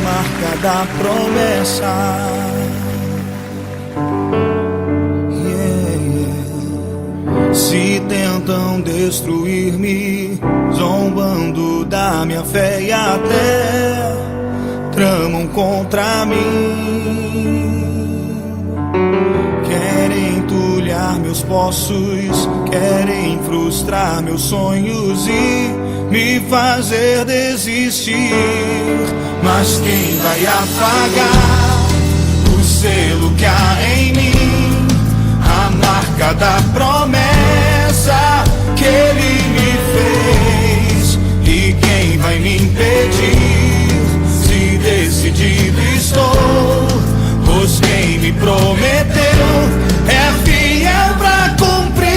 marca da promessa. Se tentam destruir-me, zombando da minha fé e até tramam contra mim. Querem entulhar meus poços, querem frustrar meus sonhos e me fazer desistir. Mas quem vai apagar o selo que há em mim? A marca da promessa que ele me fez. E quem vai me impedir? Se decidido estou, pois quem me prometeu é fiel pra cumprir.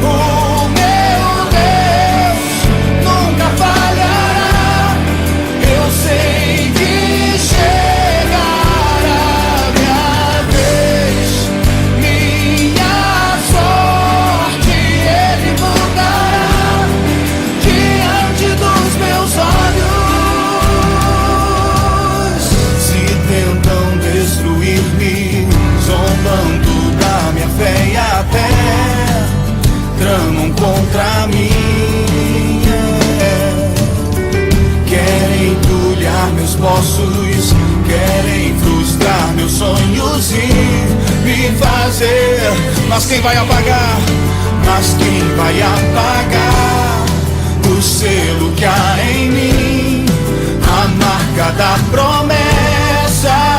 O meu Deus nunca falhará. Eu sei que chegará minha vez, minha sorte ele mudará diante dos meus olhos. Se tentam destruir-me, zombando da minha fé e até tramam contra mim. Querem entulhar meus poços, querem frustrar meus sonhos e me fazer. Mas quem vai apagar? Mas quem vai apagar o selo que há em mim? A marca da promessa